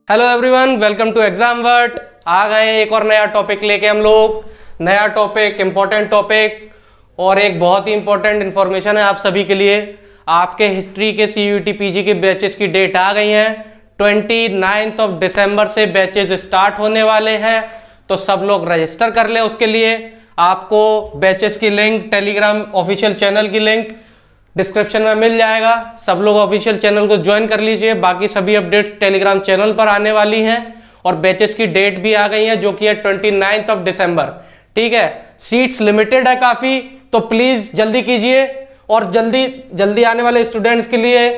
Hello everyone, welcome to exam वर्ट। आ गए एक और नया टॉपिक लेके हम लोग। नया टॉपिक, इम्पोर्टेंट टॉपिक और एक बहुत ही इंपॉर्टेंट इन्फॉर्मेशन है आप सभी के लिए। आपके हिस्ट्री के CUET PG के बैचेस की डेट आ गई है। 29 दिसंबर से बैचेस स्टार्ट होने वाले हैं, तो सब लोग रजिस्टर कर लें। उसके लिए आपको बैचेस की लिंक, टेलीग्राम ऑफिशियल चैनल की लिंक डिस्क्रिप्शन में मिल जाएगा। सब लोग ऑफिशियल चैनल को ज्वाइन कर लीजिए। बाकी सभी अपडेट्स टेलीग्राम चैनल पर आने वाली हैं और बैचेस की डेट भी आ गई है जो कि है 29 दिसंबर। ठीक है, सीट्स लिमिटेड है काफ़ी, तो प्लीज़ जल्दी कीजिए। और जल्दी आने वाले स्टूडेंट्स के लिए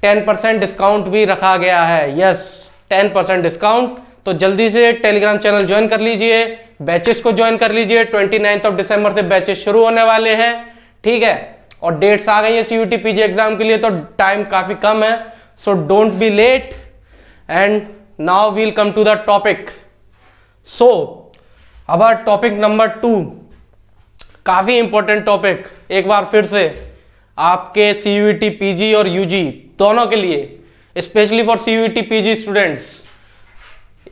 10% डिस्काउंट भी रखा गया है। Yes, 10% discount. तो जल्दी से टेलीग्राम चैनल ज्वाइन कर लीजिए, बैचेस को ज्वाइन कर लीजिए। 29 दिसंबर से बैचेस शुरू होने वाले हैं। ठीक है, और डेट्स आ गई है CUET PG एग्जाम के लिए, तो टाइम काफी कम है। So don't be late and now will come to the topic. So अब टॉपिक नंबर 2, काफी इंपॉर्टेंट टॉपिक। एक बार फिर से आपके CUET PG और UG दोनों के लिए, specially for CUET PG students,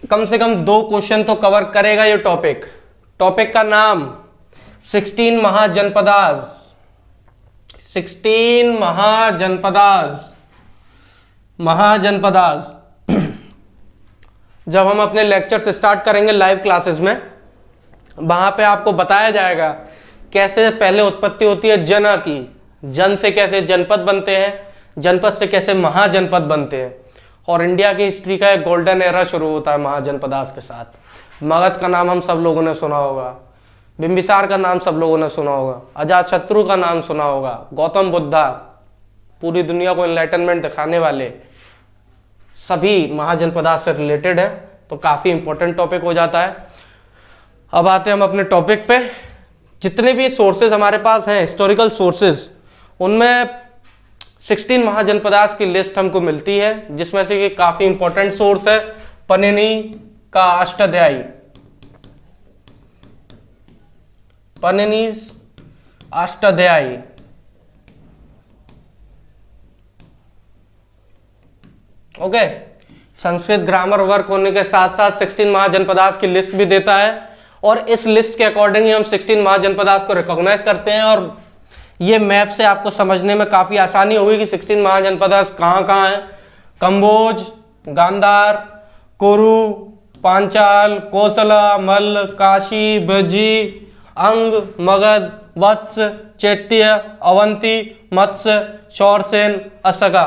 कम से कम 2 क्वेश्चन तो कवर करेगा ये टॉपिक। टॉपिक का नाम 16 महाजनपदास। 16 महाजनपदास। जब हम अपने लेक्चर्स स्टार्ट करेंगे लाइव क्लासेस में, वहां पे आपको बताया जाएगा कैसे पहले उत्पत्ति होती है जन की। जन से कैसे जनपद बनते हैं, जनपद से कैसे महाजनपद बनते हैं, और इंडिया की हिस्ट्री का एक गोल्डन एरा शुरू होता है महाजनपदास के साथ। मगध का नाम हम सब लोगों ने सुना होगा, बिंबिसार का नाम सब लोगों ने सुना होगा, अजातशत्रु का नाम सुना होगा, गौतम बुद्धा, पूरी दुनिया को एनलाइटनमेंट दिखाने वाले, सभी महाजनपदास से रिलेटेड है। तो काफ़ी इंपॉर्टेंट टॉपिक हो जाता है। अब आते हैं हम अपने टॉपिक पे। जितने भी सोर्सेज हमारे पास हैं, हिस्टोरिकल सोर्सेज, उनमें 16 महाजनपदास की लिस्ट हमको मिलती है, जिसमें से काफ़ी इंपॉर्टेंट सोर्स है पनिनी का Ashtadhyayi. Panini's Ashtadhyayi. Okay, Sanskrit grammar work होने के साथ साथ 16 महाजनपदास की लिस्ट भी देता है, और इस लिस्ट के अकॉर्डिंग ही हम 16 महाजनपदास को रिकॉग्नाइज करते हैं। और ये मैप से आपको समझने में काफ़ी आसानी होगी कि 16 महाजनपदास कहाँ कहाँ हैं। कंबोज, गांधार, कुरु, पांचाल, कोसला, मल्ल, काशी, बजी, अंग, मगध, वत्स, चैत्य, अवंती, मत्स्य, शौरसेन, असगा।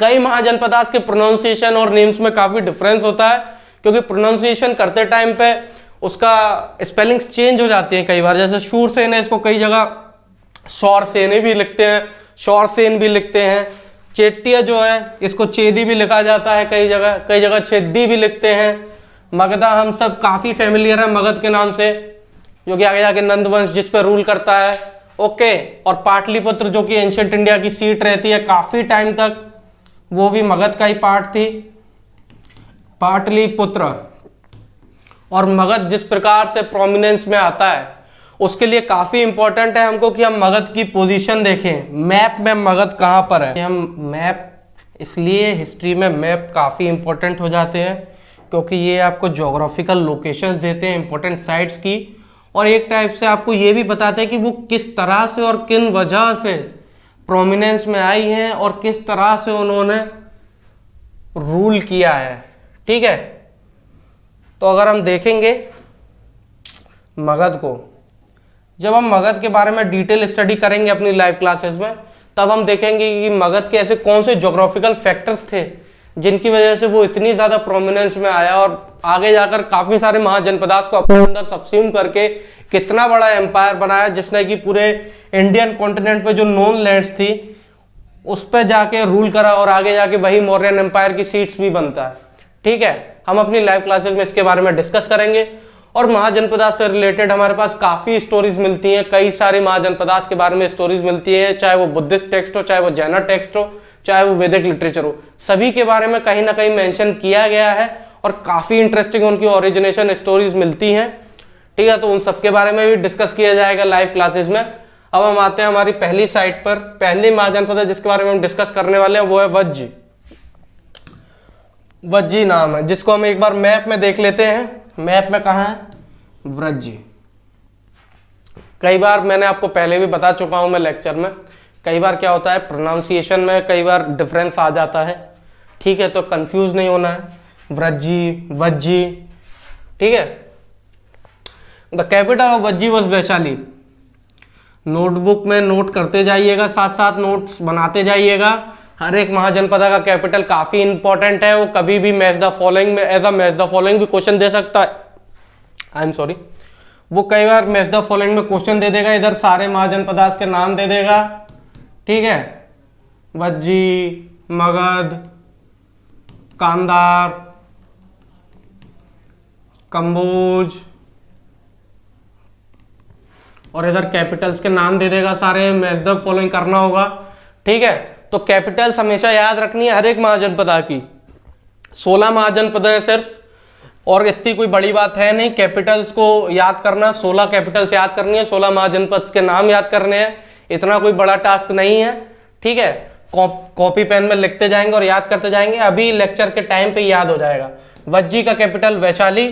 कई महाजनपदास के प्रोनाउंसिएशन और नेम्स में काफ़ी डिफरेंस होता है, क्योंकि प्रोनाउंसिएशन करते टाइम पे उसका स्पेलिंग्स चेंज हो जाती हैं कई बार। जैसे शूरसेन है, इसको कई जगह शौरसेन भी लिखते हैं, शौरसेन भी लिखते हैं। चैत्य जो है, इसको चेदी भी लिखा जाता है कई जगह छेदी भी लिखते हैं। मगधा हम सब काफ़ी फेमिलियर है मगध के नाम से, जो कि आगे जाके नंदवंश जिस पर रूल करता है। ओके, और पाटलिपुत्र जो कि एंशिएंट इंडिया की सीट रहती है काफ़ी टाइम तक, वो भी मगध का ही पार्ट थी, पाटलिपुत्र। और मगध जिस प्रकार से प्रोमिनेंस में आता है, उसके लिए काफ़ी इंपॉर्टेंट है हमको कि हम मगध की पोजीशन देखें, मैप में मगध कहाँ पर है। हम मैप, इसलिए हिस्ट्री में मैप काफ़ी इंपॉर्टेंट हो जाते हैं, क्योंकि ये आपको जोग्राफिकल लोकेशंस देते हैं इंपॉर्टेंट साइट्स की, और एक टाइप से आपको ये भी बताते हैं कि वो किस तरह से और किन वजह से प्रोमिनेंस में आई हैं और किस तरह से उन्होंने रूल किया है। ठीक है, तो अगर हम देखेंगे मगध को, जब हम मगध के बारे में डिटेल स्टडी करेंगे अपनी लाइव क्लासेस में, तब हम देखेंगे कि मगध के ऐसे कौन से ज्योग्राफिकल फैक्टर्स थे जिनकी वजह से वो इतनी ज़्यादा प्रोमिनेंस में आया, और आगे जाकर काफ़ी सारे महाजनपदास को अपने अंदर सबस्यूम करके कितना बड़ा एम्पायर बनाया, जिसने कि पूरे इंडियन कॉन्टिनेंट पे जो नॉन लैंड्स थी उस पर जाके रूल करा, और आगे जाके वही मौर्यन एम्पायर की सीट्स भी बनता है। ठीक है, हम अपनी लाइव क्लासेस में इसके बारे में डिस्कस करेंगे। और महाजनपदास से रिलेटेड हमारे पास काफ़ी स्टोरीज मिलती हैं, कई सारे महाजनपदास के बारे में स्टोरीज मिलती हैं, चाहे वो बुद्धिस्ट टेक्स्ट हो, चाहे वो जैन टेक्स्ट हो, चाहे वो वैदिक लिटरेचर हो, सभी के बारे में कहीं ना कहीं मेंशन किया गया है, और काफ़ी इंटरेस्टिंग उनकी ओरिजिनेशन स्टोरीज मिलती हैं। ठीक है, तो उन सब के बारे में भी डिस्कस किया जाएगा लाइव क्लासेस में। अब हम आते हैं हमारी पहली साइट पर। पहली महाजनपद जिसके बारे में हम डिस्कस करने वाले हैं वो है वज्ज। वज्जी नाम है, जिसको हम एक बार मैप में देख लेते हैं। मैप में कहाँ है? व्रज्जी। कई बार मैंने आपको पहले भी बता चुका हूं मैं लेक्चर में, कई बार क्या होता है प्रोनाउंसिएशन में कई बार डिफरेंस आ जाता है, ठीक है, तो कंफ्यूज नहीं होना है। व्रज्जी, वज्जी, ठीक है। The capital of Vajji was Vaishali. Notebook में नोट करते जाइएगा, साथ साथ नोट्स बनाते जाइएगा। हर एक महाजनपद का कैपिटल काफी इंपॉर्टेंट है, वो कभी भी मैच द फॉलोइंग में as a match the following भी क्वेश्चन दे सकता है। आई एम सॉरी, वो कई बार मैच द फॉलोइंग में क्वेश्चन दे देगा, इधर सारे महाजनपदास के नाम दे देगा, ठीक है। वज्जी, मगध, कांधार, कंबोज, और इधर कैपिटल्स के नाम दे देगा सारे, मैच द फॉलोइंग करना होगा, ठीक है। तो कैपिटल्स हमेशा याद रखनी है हर एक महाजनपदा की। 16 महाजनपद है सिर्फ, और इतनी कोई बड़ी बात है नहीं कैपिटल्स को याद करना। 16 कैपिटल्स याद करनी है, 16 महाजनपद के नाम याद करने हैं, इतना कोई बड़ा टास्क नहीं है, ठीक है। कॉपी पेन में लिखते जाएंगे और याद करते जाएंगे, अभी लेक्चर के टाइम पे याद हो जाएगा। वज्जी का कैपिटल वैशाली,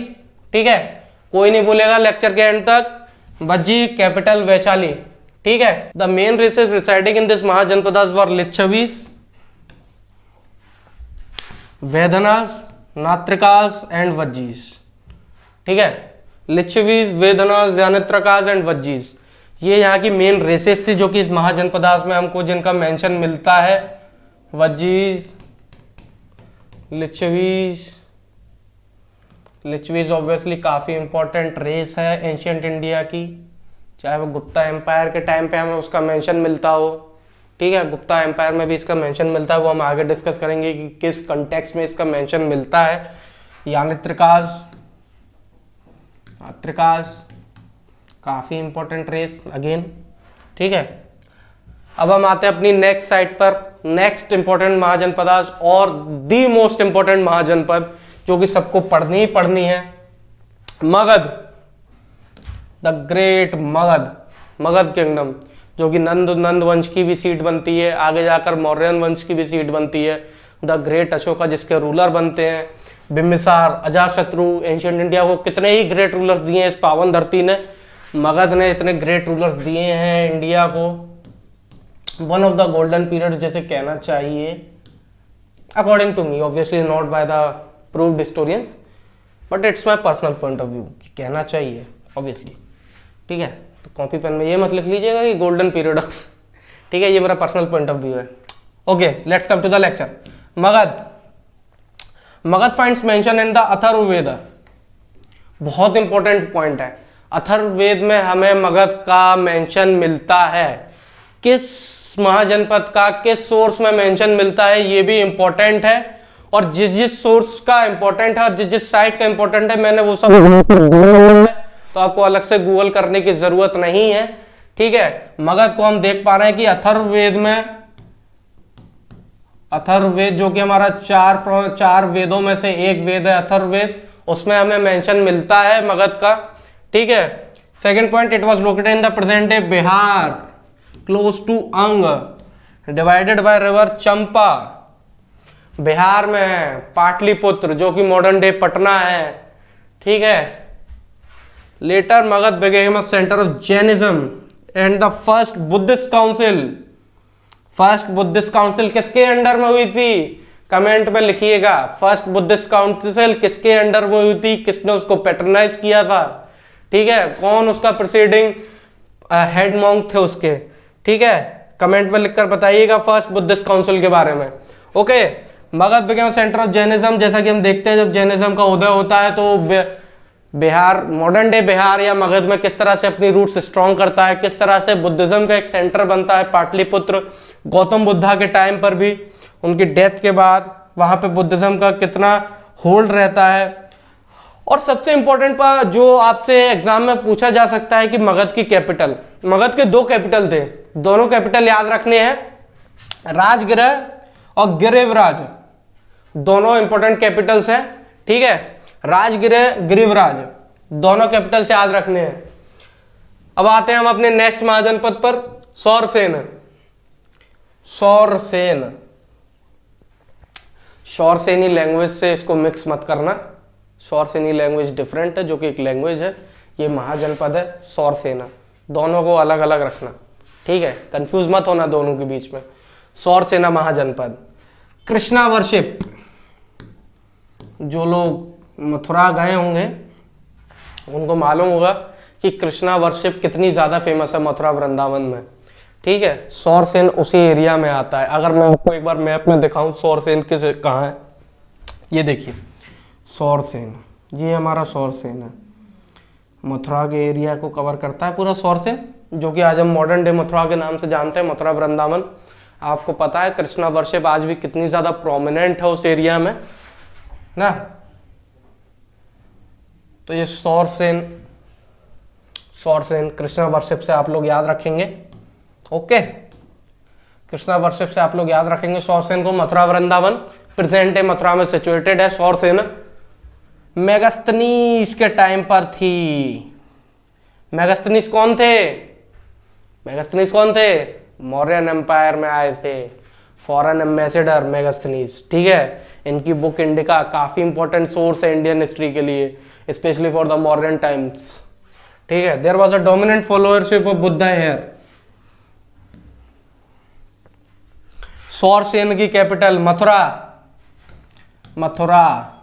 ठीक है, कोई नहीं भूलेगा लेक्चर के एंड तक। वज्जी कैपिटल वैशाली, ठीक है। The main races residing in this mahajanapadas were Licchavis, वेदनास, नात्रिकास एंड वज्जीस, ठीक है। लिच्छवीस, वेदनास, यानित्रकास एंड वज्जीस, ये यहाँ की मेन रेसेस थी जो कि इस महाजनपदास में हमको जिनका मेंशन मिलता है। वज्जीस, लिच्छवीस, लिच्छवीस ऑब्वियसली काफ़ी इंपॉर्टेंट रेस है एंशियंट इंडिया की, चाहे वो गुप्ता एम्पायर के टाइम पे हमें उसका मेंशन मिलता हो, ठीक है। गुप्ता एम्पायर में भी इसका मेंशन मिलता है, वो हम आगे डिस्कस करेंगे कि किस कंटेक्स्ट में इसका मेंशन मिलता है। यानित्रिकास, त्रिकास, काफ़ी इंपॉर्टेंट रेस अगेन, ठीक है। अब हम आते हैं अपनी नेक्स्ट साइट पर, नेक्स्ट इंपॉर्टेंट महाजनपदास और दी मोस्ट इंपॉर्टेंट महाजनपद जो कि सबको पढ़नी ही पढ़नी है, Magadh, the great Magadh, Magadh kingdom, जो कि नंद वंश की भी सीट बनती है, आगे जाकर मौर्यन वंश की भी सीट बनती है। द ग्रेट अशोका जिसके रूलर बनते हैं, बिम्बिसार, अजातशत्रु, एंशिएंट इंडिया को कितने ही ग्रेट रूलर्स दिए हैं इस पावन धरती ने, मगध ने इतने ग्रेट रूलर्स दिए हैं इंडिया को। One of the golden period जैसे कहना चाहिए, according to me, obviously not by the proved historians, but it's my personal point of view, कहना चाहिए ऑब्वियसली, ठीक है। तो कॉपी पेन में ये मत लिख लीजिएगा कि गोल्डन पीरियड ऑफ, ठीक है, ये मेरा पर्सनल पॉइंट ऑफ व्यू है। Okay, let's come to the lecture. Magadha, Magadha finds mention in the Atharvaveda, बहुत इंपॉर्टेंट पॉइंट है। अथर्ववेद में हमें मगध का मेंशन मिलता है, किस महाजनपद का किस सोर्स में मेंशन मिलता है ये भी इंपॉर्टेंट है, और जिस जिस सोर्स का इंपॉर्टेंट है और जिस जिस साइट का इंपॉर्टेंट है मैंने वो सब तो आपको अलग से गूगल करने की जरूरत नहीं है, ठीक है। मगध को हम देख पा रहे हैं कि अथर्ववेद में, अथर्ववेद जो कि हमारा चार वेदों में से एक वेद है अथर्ववेद, उसमें हमें मेंशन मिलता है मगध का, ठीक है। Second point, it was located in the present day Bihar, close to Anga, divided by river Champa. Bihar में पाटलिपुत्र जो कि मॉडर्न डे पटना है, ठीक है। Later Magadha became a centre of Jainism and the first Buddhist council, first Buddhist council किसके अंडर में हुई थी? कमेंट में लिखिएगा, फर्स्ट बुद्धिस्ट काउंसिल किसके अंडर में हुई थी, किसने उसको पैटर्नाइज किया था, ठीक है, कौन उसका प्रिसीडिंग हेड मॉन्क थे उसके, ठीक है। कमेंट में लिखकर बताइएगा फर्स्ट बुद्धिस्ट काउंसिल के बारे में। Okay, Magadh became centre of Jainism, जैसा कि हम देखते हैं जब जैनिज्म का उदय होता है तो बिहार, मॉडर्न डे बिहार या मगध में किस तरह से अपनी रूट्स स्ट्रॉन्ग करता है, किस तरह से बुद्धिज्म का एक सेंटर बनता है पाटलिपुत्र। गौतम बुद्धा के टाइम पर भी, उनकी डेथ के बाद वहां पे बुद्धिज्म का कितना होल्ड रहता है। और सबसे इंपॉर्टेंट बात जो आपसे एग्जाम में पूछा जा सकता है कि मगध की कैपिटल, मगध के 2 कैपिटल थे, दोनों कैपिटल याद रखने हैं, राजगृह और गिरिवराज, दोनों इंपॉर्टेंट कैपिटल्स हैं, ठीक है। राजगृह, गिरिवराज, दोनों कैपिटल्स याद रखने हैं। अब आते हैं हम अपने नेक्स्ट महाजनपद पर, सौरसेन। सौरसेन, शौरसेनी लैंग्वेज से इसको मिक्स मत करना। शौरसेनी लैंग्वेज डिफरेंट है, जो कि एक लैंग्वेज है। ये महाजनपद है सौरसेना, दोनों को अलग अलग रखना, ठीक है, कंफ्यूज मत होना दोनों के बीच में। सौरसेना महाजनपद। कृष्णा वर्शिप, जो लोग मथुरा गए होंगे उनको मालूम होगा कि कृष्णा वर्शिप कितनी ज़्यादा फेमस है मथुरा वृंदावन में, ठीक है। सौरसेन उसी एरिया में आता है। अगर मैं आपको एक बार मैप में दिखाऊं सौरसेन किस कहाँ है, ये देखिए सौरसेन, ये हमारा सौरसेन है, मथुरा के एरिया को कवर करता है पूरा सौरसेन, जो कि आज हम मॉडर्न डे मथुरा के नाम से जानते हैं, मथुरा वृंदावन। आपको पता है कृष्णा वर्शिप आज भी कितनी ज़्यादा प्रोमिनेंट है उस एरिया में ना। तो ये सौरसेन, सौरसेन कृष्णा वर्शिप से आप लोग याद रखेंगे, ओके। कृष्णा वर्शिप से आप लोग याद रखेंगे सौरसेन को। मथुरा वृंदावन प्रेजेंट डे मथुरा में सिचुएटेड है सौरसेन। मेगास्थनीज के टाइम पर थी। मेगास्थनीज कौन थे? मेगास्थनीज कौन थे? मौर्यन एम्पायर में आए थे, फॉरेन एम्बेसडर मेगास्थनीज, ठीक है। इनकी बुक इंडिका काफी इंपॉर्टेंट सोर्स है इंडियन हिस्ट्री के लिए, specially for the modern times, ठीक है। There was a dominant followership of Buddha here. Shaurasena की capital Mathura, Mathura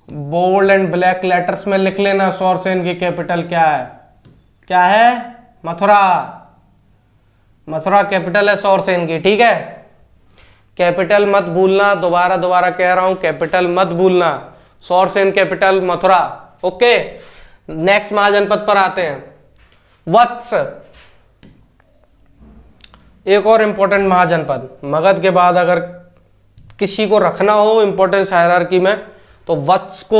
bold and black letters में लिख लेना। सौरसेन की कैपिटल क्या है? क्या है? मथुरा। मथुरा कैपिटल है सौरसेन की, ठीक है। कैपिटल मत भूलना, दोबारा दोबारा कह रहा हूं, कैपिटल मत भूलना। सौरसेन capital Mathura, okay. Next mahajanapada पर आते हैं, वत्स। एक और इंपॉर्टेंट महाजनपद, मगध के बाद अगर किसी को रखना हो इंपॉर्टेंस हायरार्की में तो वत्स को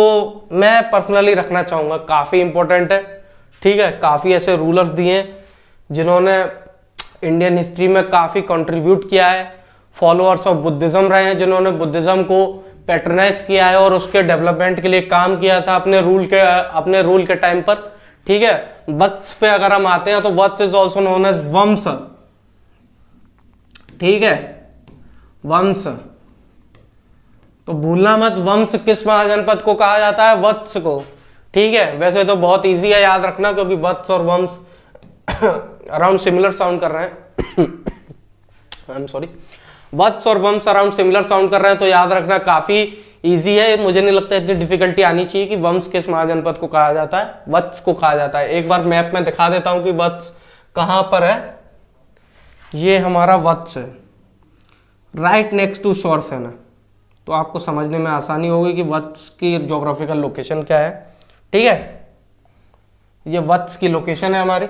मैं पर्सनली रखना चाहूंगा, काफी इंपॉर्टेंट है, ठीक है। काफी ऐसे रूलर्स दिए जिन्होंने इंडियन हिस्ट्री में काफी कंट्रीब्यूट किया है, फॉलोअर्स ऑफ बुद्धिज्म रहे हैं, जिन्होंने बुद्धिज्म को पैट्रनाइज किया है और उसके डेवलपमेंट के लिए काम किया था अपने रूल के टाइम पर, ठीक है। वत्स पे अगर हम आते हैं तो वत्स इज ऑल्सो नोन एज वंश, ठीक है, वंश। तो भूलना मत वंश किस महाजनपद को कहा जाता है, वत्स को, ठीक है। वैसे तो बहुत इजी है याद रखना, क्योंकि वत्स और वंश अराउंड सिमिलर साउंड कर रहे हैं। आई एम सॉरी, वत्स और वंश अराउंड सिमिलर साउंड कर रहे हैं, तो याद रखना काफी इजी है। मुझे नहीं लगता इतनी डिफिकल्टी आनी चाहिए कि वंश किस महाजनपद को कहा जाता है, वत्स को कहा जाता है। एक बार मैप में दिखा देता हूं कि वत्स कहां पर है। ये हमारा वत्स है, राइट नेक्स्ट टू सौरसेना, तो आपको समझने में आसानी होगी कि वत्स की ज्योग्राफिकल लोकेशन क्या है, ठीक है। ये वत्स की लोकेशन है हमारी।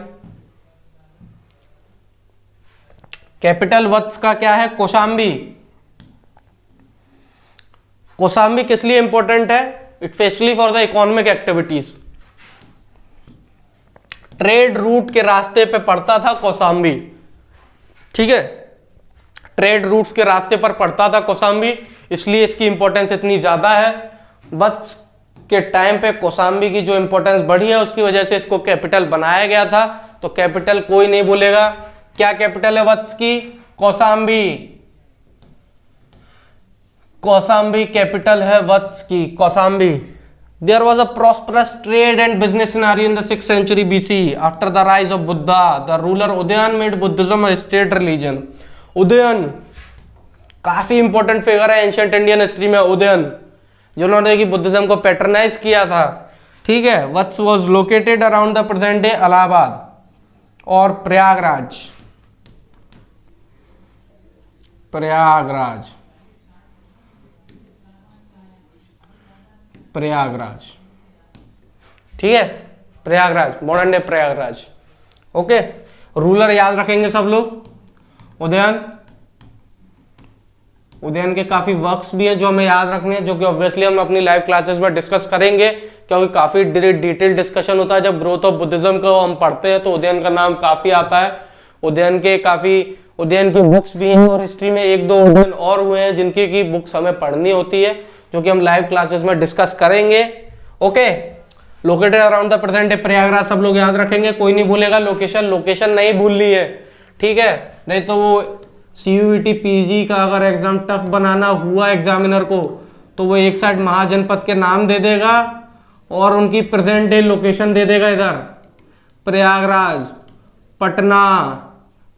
कैपिटल वत्स का क्या है? कौशाम्बी। कौशाम्बी किस लिए इंपॉर्टेंट है? Specially for the economic activities. Trade route के रास्ते पे पड़ता था कौशाम्बी, ठीक है। ट्रेड रूट्स के रास्ते पर पड़ता था कौशाम्बी, इसलिए इसकी इंपॉर्टेंस इतनी ज्यादा है। वत्स के टाइम पे कौशाम्बी की जो इंपॉर्टेंस बढ़ी है उसकी वजह से इसको कैपिटल बनाया गया था। तो कैपिटल कोई नहीं भूलेगा, क्या कैपिटल है वत्स की? कौशाम्बी। कौशाम्बी कैपिटल है वत्स की, Kaushambi. There was a prosperous trade and business scenario in the 6th century BC. After the rise of Buddha, the ruler Udayan made Buddhism a state religion. Udayan काफी इंपॉर्टेंट फिगर है एंशिएंट इंडियन हिस्ट्री में, उदयन, जिन्होंने कि Buddhism को patronise किया था, ठीक है। Vatsa was located around the present day Allahabad और प्रयागराज। प्रयागराज, प्रयागराज, ठीक है, Prayagraj, modern day Prayagraj, okay. Ruler याद रखेंगे सब लोग, उदयन। उदयन के काफी वर्क्स भी हैं जो हमें याद रखने हैं, जो कि ऑब्वियसली हम अपनी लाइव क्लासेस में डिस्कस करेंगे, क्योंकि काफी डिटेल डिस्कशन होता है। जब ग्रोथ ऑफ बुद्धिज्म को हम पढ़ते हैं तो उदयन का नाम काफी आता है। उदयन की बुक्स भी हैं और हिस्ट्री में एक दो उदयन और हुए हैं जिनकी की बुक्स हमें पढ़नी होती है, जो कि हम लाइव क्लासेस में डिस्कस करेंगे, okay. Located around the present day Prayagraj, सब लोग याद रखेंगे, कोई नहीं भूलेगा लोकेशन नहीं भूलनी है, ठीक है। नहीं तो वो CUET PG का अगर एग्जाम टफ बनाना हुआ एग्जामिनर को तो वो एक साइड महाजनपद के नाम दे देगा और उनकी प्रेजेंट डे लोकेशन दे देगा, इधर प्रयागराज, पटना,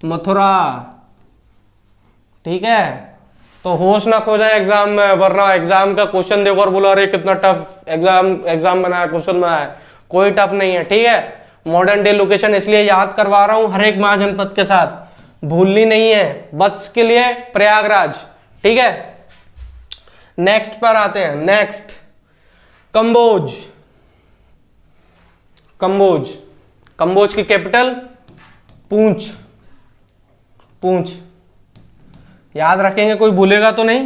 मथुरा। ठीक है, तो होश ना खो जाए एग्जाम में, वरना एग्जाम का क्वेश्चन देखो और बोलो अरे कितना टफ एग्जाम बनाया, क्वेश्चन बनाया। कोई टफ नहीं है। ठीक है, मॉडर्न डे लोकेशन इसलिए याद करवा रहा हूं हर एक महाजनपद के साथ, भूलनी नहीं है, बस के लिए प्रयागराज। ठीक है, नेक्स्ट पर आते हैं। नेक्स्ट कंबोज। कंबोज, कंबोज की कैपिटल पूंछ। पूंछ याद रखेंगे, कोई भूलेगा तो नहीं।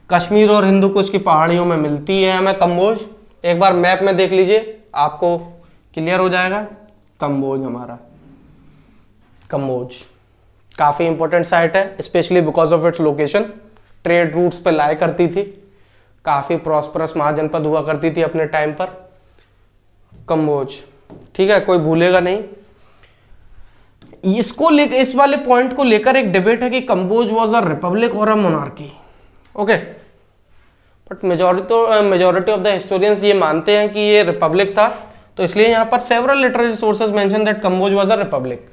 कश्मीर और हिंदू कुश की पहाड़ियों में मिलती है हमें कंबोज। एक बार मैप में देख लीजिए, आपको क्लियर हो जाएगा। कंबोज हमारा, कंबोज काफ़ी इंपॉर्टेंट साइट है, specially because of its location. Trade routes पे लाया करती थी, काफ़ी प्रॉस्परस महाजनपद हुआ करती थी अपने टाइम पर, कंबोज। ठीक है, कोई भूलेगा नहीं। इसको लेकर, इस वाले पॉइंट को लेकर एक डिबेट है कि कंबोज वाज अ रिपब्लिक और अ monarchy. Okay, but majority of the historians ये मानते हैं कि ये रिपब्लिक था, तो इसलिए यहाँ पर several literary sources mention that Kamboja was a republic.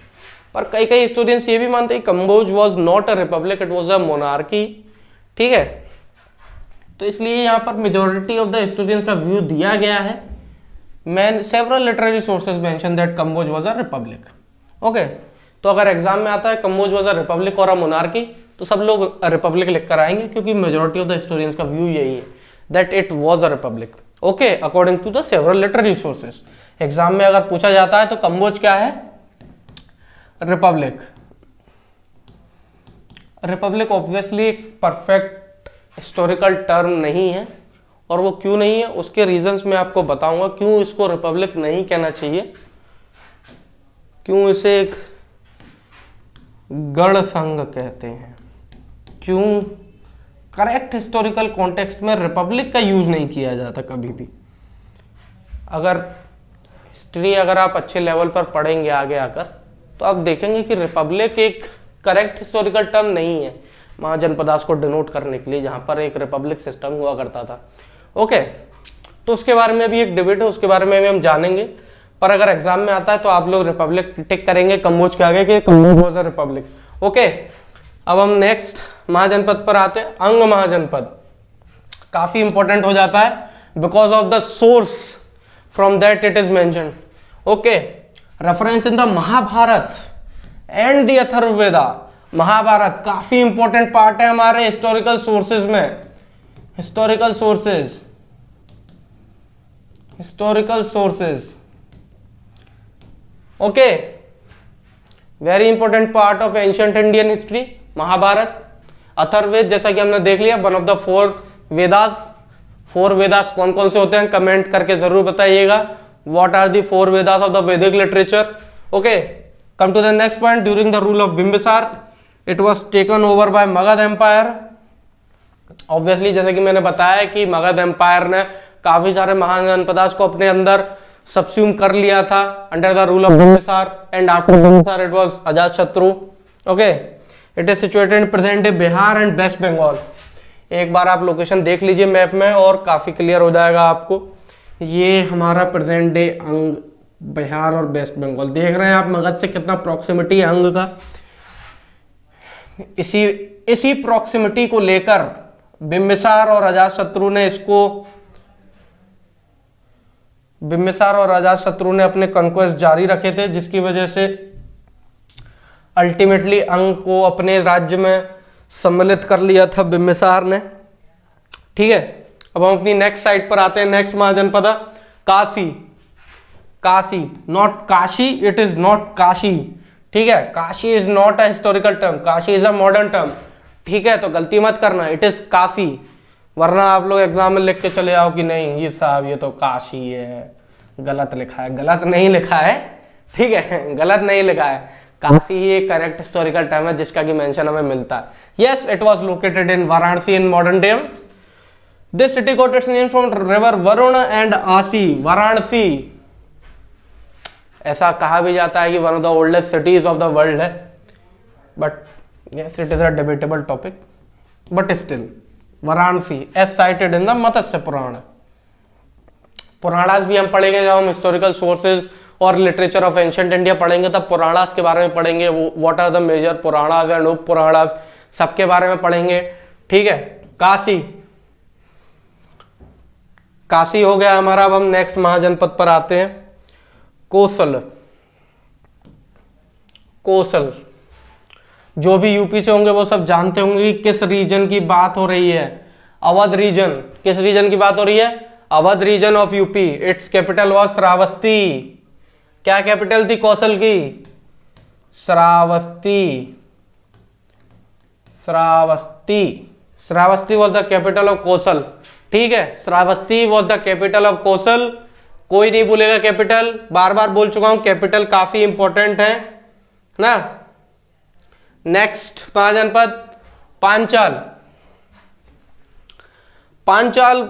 पर कई कई हिस्टोरियंस ये भी मानते हैं Kamboja was not a republic, it was a monarchy. ठीक है, तो इसलिए यहाँ पर मेजॉरिटी ऑफ द हिस्टोरियंस का व्यू दिया गया है। Man several literary sources mention that Kamboja was a republic. Okay, तो अगर एग्जाम में आता है कंबोज वाज अ रिपब्लिक और अ मोनार्की, तो सब लोग रिपब्लिक लिखकर आएंगे, क्योंकि मेजॉरिटी ऑफ द हिस्टोरियंस का व्यू यही है that it was a republic. Okay, according to the several literary sources. Exam में अगर पूछा जाता है तो कंबोज क्या है? रिपब्लिक। रिपब्लिक ऑब्वियसली एक परफेक्ट हिस्टोरिकल टर्म नहीं है, और वो क्यों नहीं है उसके रीजंस मैं आपको बताऊंगा, क्यों इसको रिपब्लिक नहीं कहना चाहिए, क्यों इसे एक गण संघ कहते हैं, क्यों करेक्ट हिस्टोरिकल कॉन्टेक्स्ट में रिपब्लिक का यूज नहीं किया जाता कभी भी। अगर हिस्ट्री अगर आप अच्छे लेवल पर पढ़ेंगे आगे आकर, तो आप देखेंगे कि रिपब्लिक एक करेक्ट हिस्टोरिकल टर्म नहीं है महाजनपदास को डिनोट करने के लिए, जहां पर एक रिपब्लिक सिस्टम हुआ करता था। ओके, तो उसके बारे में भी एक डिबेट है, उसके बारे में भी हम जानेंगे। पर अगर एग्जाम में आता है तो आप लोग रिपब्लिक टिक करेंगे कंबोज के आगे कि Kamboja was a republic. Okay, अब हम नेक्स्ट महाजनपद पर आते हैं। अंग महाजनपद काफी इंपॉर्टेंट हो जाता है because of the source from that it is mentioned. Okay, reference in the Mahabharata and the Atharvaveda. Mahabharata काफी इंपॉर्टेंट पार्ट है हमारे हिस्टोरिकल सोर्सेज में। Historical sources, historical sources, okay, very important part of ancient Indian history. Mahabharata, Atharvaveda, जैसा कि हमने देख लिया, one of the 4 Vedas. 4 Vedas कौन कौन से होते हैं कमेंट करके जरूर बताइएगा। What are the 4 Vedas of the Vedic literature. Okay, come to the next point. During the rule of Bimbisara it was taken over by Magadha empire. Obviously जैसे कि मैंने बताया कि मगध एम्पायर ने काफी सारे महाजनपदास को अपने अंदर सबस्यूम कर लिया था under the rule of Bimbisara, and after Bimbisara it was Ajatashatru. Okay, it is situated in present day Bihar and West Bengal. एक बार आप लोकेशन देख लीजिए मैप में और काफी क्लियर हो जाएगा आपको। ये हमारा प्रेजेंट डे अंग बिहार और वेस्ट बंगाल। देख रहे हैं आप मगध से कितना प्रॉक्सिमिटी है अंग का। इसी प्रॉक्सिमिटी को लेकर बिंबिसार और अजातशत्रु ने बिंबिसार और अजातशत्रु ने अपने कॉन्क्वेस्ट जारी रखे थे, जिसकी वजह से अल्टीमेटली अंग को अपने राज्य में सम्मिलित कर लिया था बिंबिसार ने। ठीक है, अब हम अपनी नेक्स्ट साइट पर आते हैं। Next mahajanapada Kashi. Kashi, not Kashi, it is not Kashi. ठीक है, Kashi is not a historical term, Kashi is a modern term. ठीक है, तो गलती मत करना, इट इज काशी, वरना आप लोग एग्जाम में लिख के चले आओ कि नहीं ये साहब ये तो काशी है, गलत लिखा है। गलत नहीं लिखा है, ठीक है, गलत नहीं लिखा है। काशी ही एक करेक्ट हिस्टोरिकल टर्म है जिसका कि मेंशन हमें मिलता है। Yes, it was located in Varanasi in modern day. This city got its name from river Varuna and Assi. Varanasi, ऐसा कहा भी जाता है कि one of the oldest cities of the world है, but Yes, it is a debatable topic, but still, Varanasi as cited in the Matsya Purana. Puranas भी हम पढ़ेंगे जब हम हिस्टोरिकल सोर्सेज और लिटरेचर ऑफ एंशिएंट इंडिया पढ़ेंगे, तब पुराणास के बारे में पढ़ेंगे. What are the major Puranas and Upa Puranas, सबके बारे में पढ़ेंगे. ठीक है. काशी, काशी हो गया हमारा. अब हम नेक्स्ट महाजनपद पर आते हैं. कौशल. कौशल जो भी यूपी से होंगे वो सब जानते होंगे कि किस रीजन की बात हो रही है. अवध रीजन. किस रीजन की बात हो रही है? Awadh region of UP. Its capital was Shravasti. क्या कैपिटल थी कौशल की? Shravasti. Shravasti. Shravasti was the capital of Kosala. ठीक है, Shravasti was the capital of Kosala. कोई नहीं भूलेगा कैपिटल, बार बार बोल चुका हूं, कैपिटल काफी इंपॉर्टेंट है ना. Next mahajanapada Panchala. Panchala,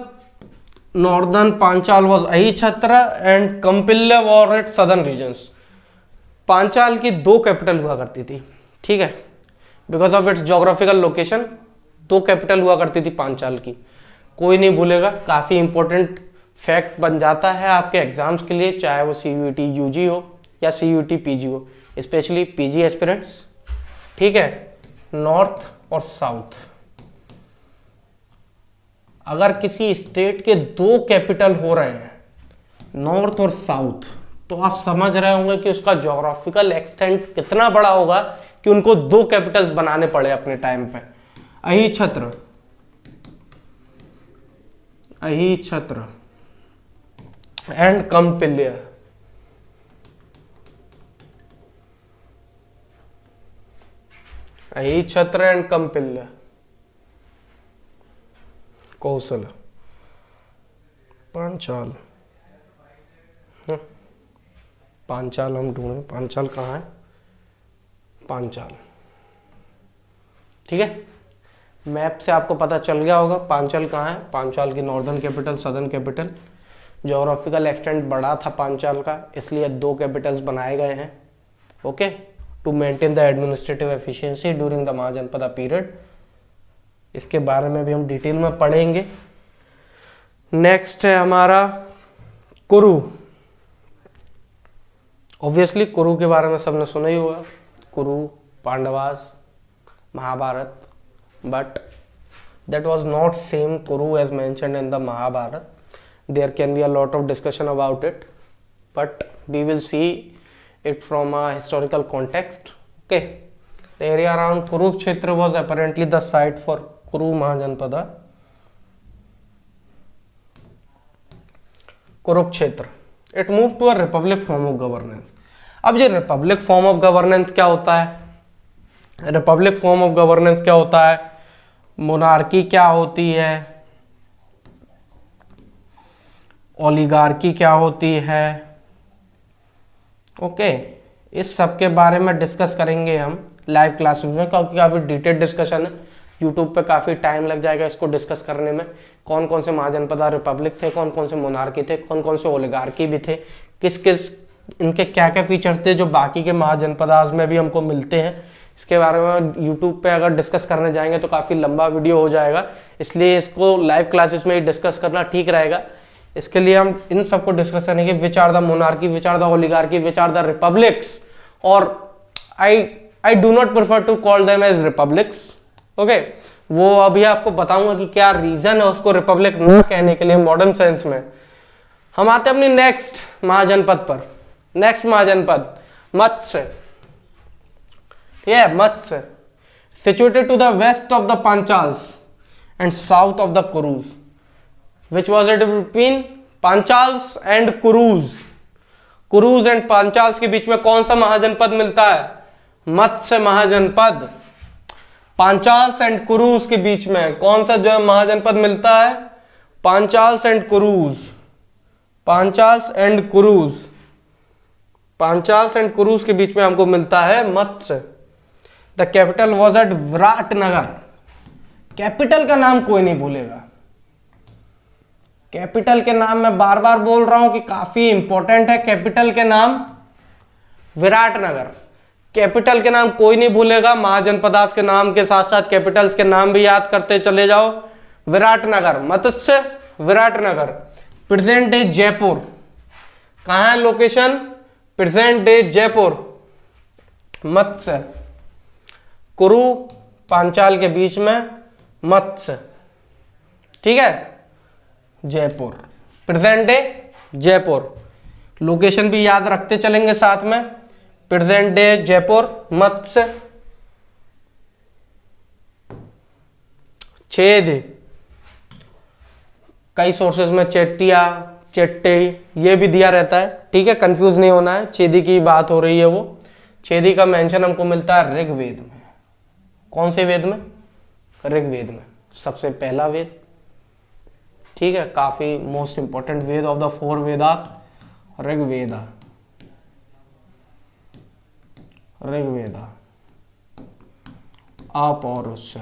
northern Panchala was Ahichchhatra and Kampilya was at southern regions. Panchala की दो कैपिटल हुआ करती थी. ठीक है, because of its geographical location दो कैपिटल हुआ करती थी पांचाल की. कोई नहीं भूलेगा, काफी इंपॉर्टेंट फैक्ट बन जाता है आपके एग्जाम्स के लिए, चाहे वो सीयूईटी यूजी हो या सीयूईटी पीजी हो, स्पेशली पीजी एस्पिरेंट्स. ठीक है. नॉर्थ और साउथ, अगर किसी स्टेट के दो कैपिटल हो रहे हैं नॉर्थ और साउथ, तो आप समझ रहे होंगे कि उसका ज्योग्राफिकल एक्सटेंट कितना बड़ा होगा कि उनको दो कैपिटल्स बनाने पड़े अपने टाइम पे. अहिछत्र. अहिछत्र एंड कंपिल्य. अहिछत्र एंड कंपिल्य. कौशल. पांचाल. पांचाल हम ढूंढें, पांचाल कहाँ है? पांचाल. ठीक है, मैप से आपको पता चल गया होगा पांचाल कहाँ है. पांचाल की northern capital, southern capital. Geographical extent बड़ा था पांचाल का, इसलिए दो कैपिटल्स बनाए गए हैं. Okay, to maintain the administrative efficiency during the Mahajanapada period. इसके बारे में भी हम डिटेल में पढ़ेंगे. नेक्स्ट है हमारा कुरु. ऑब्वियसली कुरु के बारे में सबने सुना ही होगा. कुरु, Pandavas, Mahabharat, but that was not same Kuru as mentioned in the Mahabharata. There can be a lot of discussion about it, but we will see it from a historical context. Okay, the area around Kurukshetra was apparently the site for Kuru Mahajanpada. Kurukshetra, it moved to a republic form of governance. अब ये Republic form of governance क्या होता है? Republic form of governance क्या होता है? Monarchy क्या होती है? ओलिगार्की क्या होती है? ओके, इस सब के बारे में डिस्कस करेंगे हम लाइव क्लासेस में, क्योंकि काफ़ी डिटेल डिस्कशन है. यूट्यूब पे काफ़ी टाइम लग जाएगा इसको डिस्कस करने में. कौन कौन से महाजनपदा रिपब्लिक थे, कौन कौन से मोनार्की थे, कौन कौन से ओलिगार्की भी थे, किस किस इनके क्या क्या फीचर्स थे जो बाकी के महाजनपदास में भी हमको मिलते हैं. इसके बारे में यूट्यूब पे अगर डिस्कस करने जाएंगे तो काफ़ी लंबा वीडियो हो जाएगा, इसलिए इसको लाइव क्लासेस में ही डिस्कस करना ठीक रहेगा. इसके लिए हम इन सबको डिस्कस करेंगे. Which are the monarchy, which are the oligarchy, which are the republics, और I do not prefer to call them as republics. Okay, वो अभी आपको बताऊंगा कि क्या रीजन है उसको रिपब्लिक न कहने के लिए मॉडर्न सेंस में. हम आते हैं अपनी नेक्स्ट महाजनपद पर. Next mahajanapada Matsya. Matsya, situated to the west of the Panchals and south of the Kurus. Which was it between Panchals and Kurus? Kurus and Panchals के बीच में कौन सा महाजनपद मिलता है? मत्स्य महाजनपद. पांचाल्स एंड कुरूस के बीच में कौन सा जो महाजनपद मिलता है? Panchalas and Kurus. Panchalas and Kurus. Panchalas and Kurus के बीच में हमको मिलता है Matsya. The capital was at Viratnagar. Capital का नाम कोई नहीं भूलेगा. कैपिटल के नाम मैं बार बार बोल रहा हूं कि काफी इंपॉर्टेंट है. कैपिटल के नाम विराटनगर. कैपिटल के नाम कोई नहीं भूलेगा, महाजनपदास के नाम के साथ साथ कैपिटल्स के नाम भी याद करते चले जाओ। विराटनगर, मत्स्य विराटनगर। प्रेजेंट डे जयपुर, कहाँ है location? Present day Jaipur. Matsya, Kuru Panchala के बीच में मत्स्य, ठीक है, Jaipur. Present day Jaipur, location भी याद रखते चलेंगे साथ में। Present day Jaipur, Matsya. छेद, कई सोर्सेज में चेट्टिया, चेट्टे ये भी दिया रहता है, ठीक है, कंफ्यूज नहीं होना है। छेदी की बात हो रही है वो। छेदी का मेंशन हमको मिलता है ऋग्वेद में। कौन से वेद में? ऋग्वेद में, सबसे पहला वेद, ठीक है, काफी most important Veda of the 4 Vedas, Rigveda. Rigveda अपौरुष,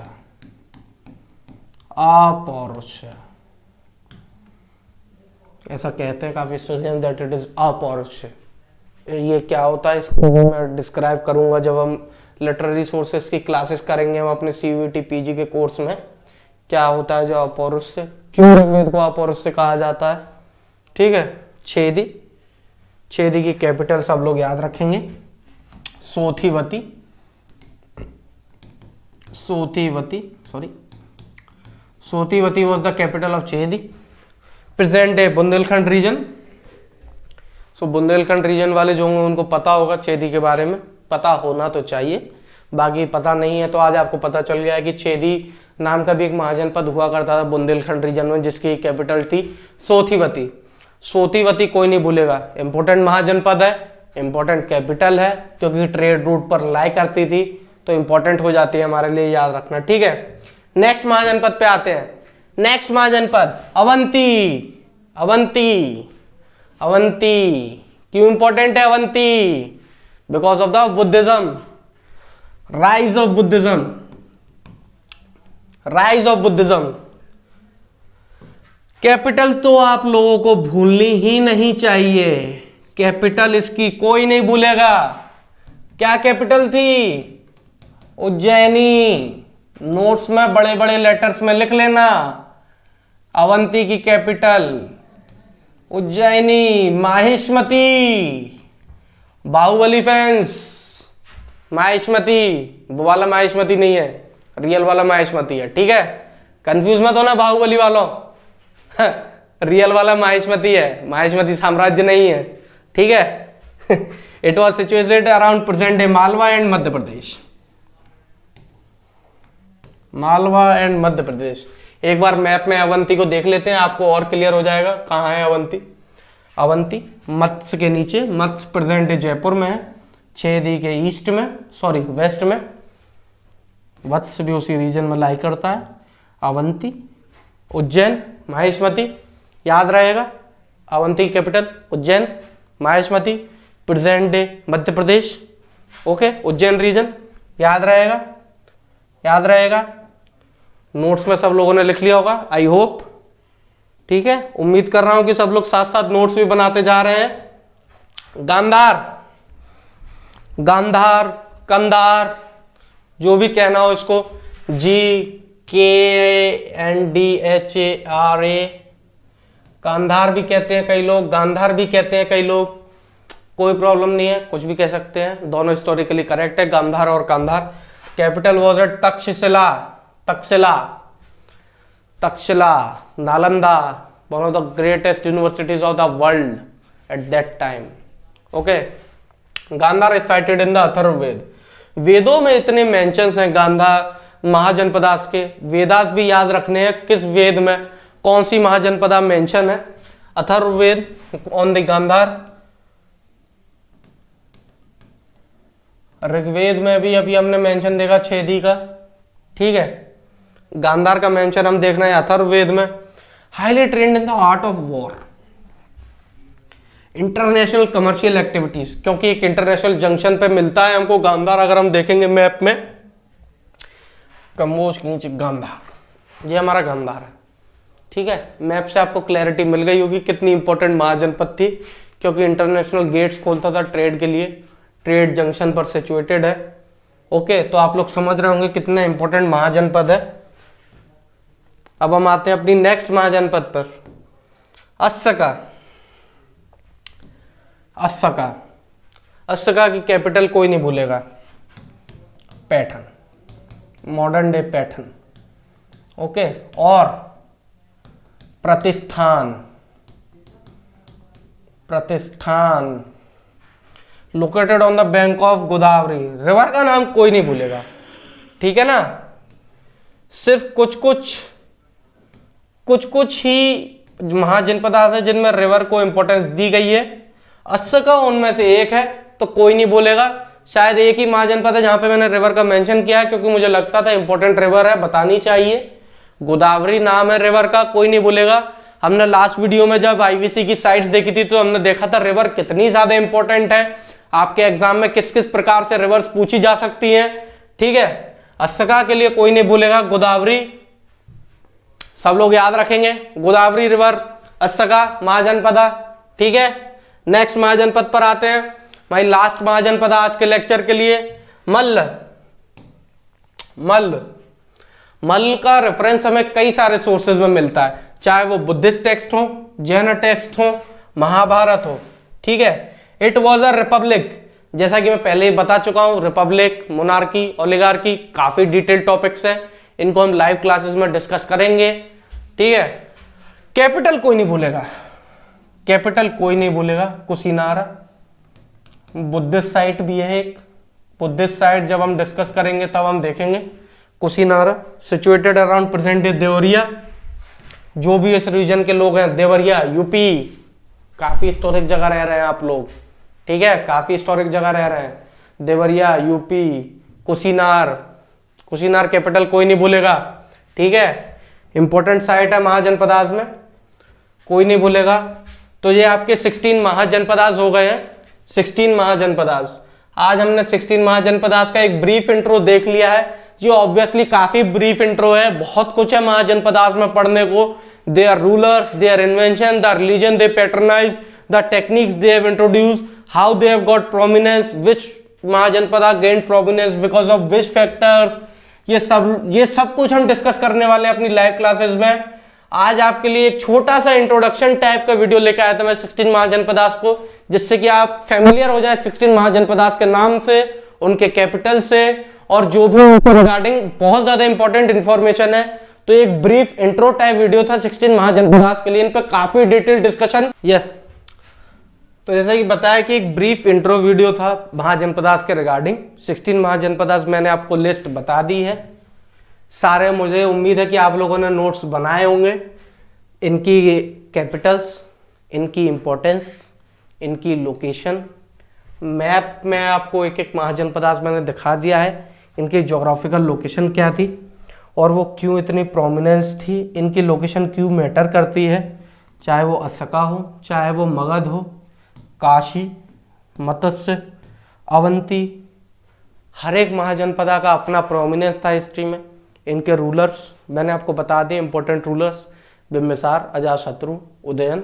अपौरुष ऐसा कहते हैं काफी स्टूडेंट दैट इट इज अपौरुष। ये क्या होता है इसको मैं डिस्क्राइब करूंगा जब हम लिटरेरी सोर्सेस की क्लासेस करेंगे हम अपने सीयूईटी पीजी के कोर्स में। क्या होता है जो अपौरुष से, क्यों ऋग्वेद को अपौरुष से कहा जाता है, ठीक है। छेदी, छेदी की कैपिटल सब लोग याद रखेंगे, Sotthivati, Sotthivati, sorry, Sotthivati was the capital of Chedi. Present day Bundelkhand region. So Bundelkhand region वाले जो होंगे उनको पता होगा छेदी के बारे में, पता होना तो चाहिए, बाकी पता नहीं है तो आज आपको पता चल गया है कि छेदी नाम का भी एक महाजनपद हुआ करता था बुंदेलखंड रीजन में, जिसकी कैपिटल थी सोथीवती। सोथीवती कोई नहीं भूलेगा, इंपॉर्टेंट महाजनपद है, इंपॉर्टेंट कैपिटल है, क्योंकि ट्रेड रूट पर लाई करती थी तो इंपॉर्टेंट हो जाती है हमारे लिए, याद रखना, ठीक है। नेक्स्ट महाजनपद पे आते हैं। नेक्स्ट महाजनपद अवंती। अवंती, अवंती क्यों इंपॉर्टेंट है Avanti? Because of the Buddhism, rise of Buddhism, rise of Buddhism. Capital तो आप लोगों को भूलनी ही नहीं चाहिए, कैपिटल इसकी कोई नहीं भूलेगा। क्या कैपिटल थी? उज्जैनी। नोट्स में बड़े बड़े लेटर्स में लिख लेना, अवंती की कैपिटल उज्जैनी। माहिष्मती, बाहुबली फैंस, माहिष्मती, वो वाला माहिष्मती नहीं है, रियल वाला माहिष्मती है, ठीक है, कंफ्यूज मत होना बाहुबली वालों। रियल वाला माहिष्मती है, माहिष्मती साम्राज्य नहीं है, ठीक है। It was situated around present day Malwa and Madhya Pradesh. Malwa and Madhya Pradesh. एक बार मैप में अवंती को देख लेते हैं, आपको और क्लियर हो जाएगा कहाँ है अवंती। अवंती मत्स्य के नीचे, मत्स्य प्रेजेंट डे जयपुर में है, छेदी के ईस्ट में, सॉरी वेस्ट में, वत्स भी उसी रीजन में लाई करता है। अवंती, उज्जैन, माहिष्मती, याद रहेगा, अवंती की capital Ujjain, Mahishmati, present day Madhya Pradesh, okay, Ujjain region, याद रहेगा, याद रहेगा। नोट्स में सब लोगों ने लिख लिया होगा, आई होप, ठीक है, उम्मीद कर रहा हूं कि सब लोग साथ साथ नोट्स भी बनाते जा रहे हैं। गांधार, गांधार, कंधार, जो भी कहना हो इसको, GKNDHARA, गांधार भी कहते हैं कई लोग, गांधार भी कहते हैं कई लोग, कोई प्रॉब्लम नहीं है, कुछ भी कह सकते हैं, दोनों हिस्टोरिकली करेक्ट है, गांधार और Kandahar. Capital was at Taxila, Taxila, Taxila, Nalanda, one of the greatest universities of the world at that time, okay. Gandhara is cited in the Atharvaveda. वेदों में इतने मेंशंस हैं गांधार महाजनपदास के, वेदास भी याद रखने हैं, किस वेद में कौन सी महाजनपदा मेंशन है। अथर्ववेद ऑन द गांधार, ऋग्वेद में भी अभी हमने मेंशन देखा छेदी का, ठीक है। गांधार का मेंशन हम देखना है अथर्ववेद में। Highly trend in the art of war, international commercial activities, क्योंकि एक इंटरनेशनल जंक्शन पे मिलता है हमको गांधार। अगर हम देखेंगे मैप में, कम्बोज के नीचे गांधार, ये हमारा गांधार है, ठीक है। मैप से आपको क्लैरिटी मिल गई होगी कितनी इंपॉर्टेंट महाजनपद थी, क्योंकि इंटरनेशनल गेट्स खोलता था ट्रेड के लिए, ट्रेड जंक्शन पर सिचुएटेड है। ओके, तो आप लोग समझ रहे होंगे कितने इंपॉर्टेंट महाजनपद है। अब हम आते हैं अपनी नेक्स्ट महाजनपद पर, अस्सका। अस्सका, अस्सका की कैपिटल कोई नहीं भूलेगा, Paithan, modern day Paithan. Okay, और प्रतिष्ठान, प्रतिष्ठान located on the bank of Godavari. River का नाम कोई नहीं भूलेगा, ठीक है ना। सिर्फ कुछ कुछ ही महाजनपद है जिनमें रिवर को इंपॉर्टेंस दी गई है। अस्सका उनमें से एक है, तो कोई नहीं बोलेगा। शायद एक ही महाजनपद है जहां पे मैंने रिवर का मेंशन किया है, क्योंकि मुझे लगता था इंपॉर्टेंट रिवर है, बतानी चाहिए। गोदावरी नाम है रिवर का, कोई नहीं बोलेगा। हमने लास्ट वीडियो में जब आईवीसी की साइट्स देखी थी तो हमने देखा था रिवर कितनी ज्यादा इंपॉर्टेंट है, आपके एग्जाम में किस किस प्रकार से रिवर्स पूछी जा सकती हैं, ठीक है। अस्सका के लिए कोई नहीं भूलेगा, गोदावरी सब लोग याद रखेंगे, गोदावरी रिवर, अस्सका महाजनपद, ठीक है। नेक्स्ट महाजनपद पर आते हैं, भाई लास्ट महाजनपद आज के लेक्चर के लिए, मल्ल। मल्ल, मल्ल का रेफरेंस हमें कई सारे सोर्सेज में मिलता है, चाहे वो बुद्धिस्ट टेक्स्ट हो, जैन टेक्स्ट हो, महाभारत हो, ठीक है। इट वॉज अ रिपब्लिक, जैसा कि मैं पहले ही बता चुका हूं, रिपब्लिक, मोनार्की, ओलिगार्की, काफी डिटेल टॉपिक्स है, इनको हम लाइव क्लासेस में डिस्कस करेंगे, ठीक है। कैपिटल कोई नहीं भूलेगा, कैपिटल कोई नहीं भूलेगा, कुशीनारा। बुद्धिस्ट साइट भी है एक, बुद्धिस्ट साइट जब हम डिस्कस करेंगे तब हम देखेंगे। Kushinara situated around present day Deoria. जो भी इस रीजन के लोग हैं, देवरिया यूपी, काफी हिस्टोरिक जगह रह रहे हैं आप लोग, ठीक है, काफी हिस्टोरिक जगह रह रहे हैं, देवरिया यूपी, कुशीनार। कुशीनार कैपिटल कोई नहीं भूलेगा, ठीक है। इंपॉर्टेंट साइट है महाजनपदास में, कोई नहीं भूलेगा। तो ये आपके 16 महाजनपदास हो गए हैं, 16 महाजनपदास। आज हमने 16 महाजनपदास का एक ब्रीफ इंट्रो देख लिया है, जो ऑब्वियसली काफी ब्रीफ इंट्रो है, बहुत कुछ है महाजनपदास में पढ़ने को। Their rulers, their invention, the religion they patronize, the techniques they have introduced, how they have got prominence, which Mahajanapada gained prominence because of which factors, ये सब कुछ हम डिस्कस करने वाले हैं अपनी लाइव क्लासेस में। आज आपके लिए एक छोटा सा इंट्रोडक्शन टाइप का वीडियो लेकर आया था मैं 16 महाजनपदास को, जिससे कि आप फैमिलियर हो जाए 16 महाजनपदास के नाम से, उनके कैपिटल से, और जो भी उनको रिगार्डिंग बहुत ज्यादा इंपॉर्टेंट इंफॉर्मेशन है। तो एक ब्रीफ इंट्रो टाइप वीडियो था 16 महाजनपदास के लिए, इन पर काफी डिटेल डिस्कशन। यस, तो जैसा कि बताया कि एक ब्रीफ इंट्रो वीडियो था महाजनपदास के रिगार्डिंग। 16 महाजनपदास मैंने आपको लिस्ट बता दी है सारे। मुझे उम्मीद है कि आप लोगों ने नोट्स बनाए होंगे, इनकी कैपिटल्स, इनकी इंपॉर्टेंस, इनकी लोकेशन, मैप में आपको एक एक महाजनपदास मैंने दिखा दिया है, इनकी ज्योग्राफिकल लोकेशन क्या थी और वो क्यों इतनी प्रोमिनेंस थी, इनकी लोकेशन क्यों मैटर करती है, चाहे वो अस्सका हो, चाहे वो मगध हो, काशी, मत्स्य, अवंती, हर एक महाजनपदा का अपना प्रोमिनेंस था हिस्ट्री में। इनके रूलर्स मैंने आपको बता दिए, इंपॉर्टेंट रूलर्स, बिम्बिसार, अजातशत्रु, उदयन,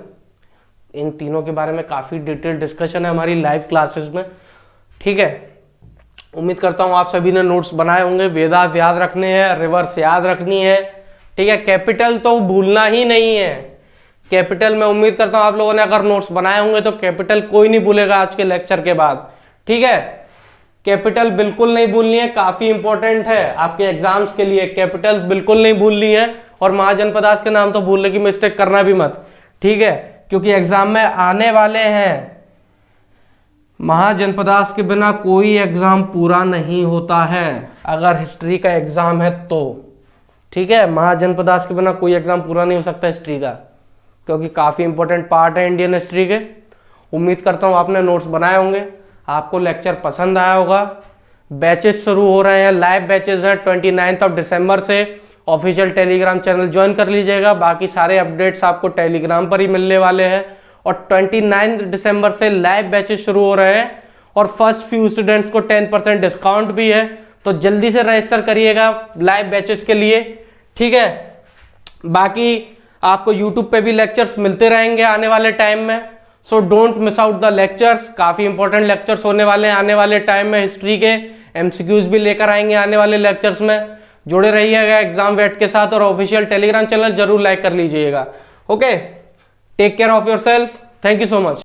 इन तीनों के बारे में काफ़ी डिटेल डिस्कशन है हमारी लाइव क्लासेस में, ठीक है। उम्मीद करता हूँ आप सभी ने नोट्स बनाए होंगे। वेदास याद रखने हैं, रिवर्स याद रखनी है, ठीक है। कैपिटल तो भूलना ही नहीं है, कैपिटल मैं उम्मीद करता हूँ आप लोगों ने अगर नोट्स बनाए होंगे तो कैपिटल कोई नहीं भूलेगा आज के लेक्चर के बाद, ठीक है। कैपिटल बिल्कुल नहीं भूलनी है, काफी इंपॉर्टेंट है आपके एग्जाम्स के लिए, कैपिटल्स बिल्कुल नहीं भूलनी है। और महाजनपदास के नाम तो भूलने की मिस्टेक करना भी मत, ठीक है, क्योंकि एग्जाम में आने वाले हैं। महाजनपदास के बिना कोई एग्जाम पूरा नहीं होता है, अगर हिस्ट्री का एग्जाम है तो, ठीक है। महाजनपदास के बिना कोई एग्जाम पूरा नहीं हो सकता हिस्ट्री का, क्योंकि काफी इंपॉर्टेंट पार्ट है इंडियन हिस्ट्री के। उम्मीद करता हूँ आपने नोट्स बनाए होंगे, आपको लेक्चर पसंद आया होगा। बैचेस शुरू हो रहे हैं, लाइव बैचेस हैं 29 दिसंबर से। ऑफिशियल टेलीग्राम चैनल ज्वाइन कर लीजिएगा, बाकी सारे अपडेट्स आपको टेलीग्राम पर ही मिलने वाले हैं। और 29 दिसंबर से लाइव बैचेस शुरू हो रहे हैं और फर्स्ट फ्यू स्टूडेंट्स को 10% डिस्काउंट भी है, तो जल्दी से रजिस्टर करिएगा लाइव बैचेस के लिए, ठीक है। बाकी आपको यूट्यूब पे भी लेक्चर्स मिलते रहेंगे आने वाले टाइम में, so don't miss out the lectures, काफ़ी इंपॉर्टेंट लेक्चर्स होने वाले हैं आने वाले टाइम में। हिस्ट्री के एमसीक्यूज भी लेकर आएंगे आने वाले लेक्चर्स में। जुड़े रहिएगा एग्जाम वेट के साथ और ऑफिशियल टेलीग्राम चैनल जरूर लाइक कर लीजिएगा। Okay, take care of yourself, thank you so much.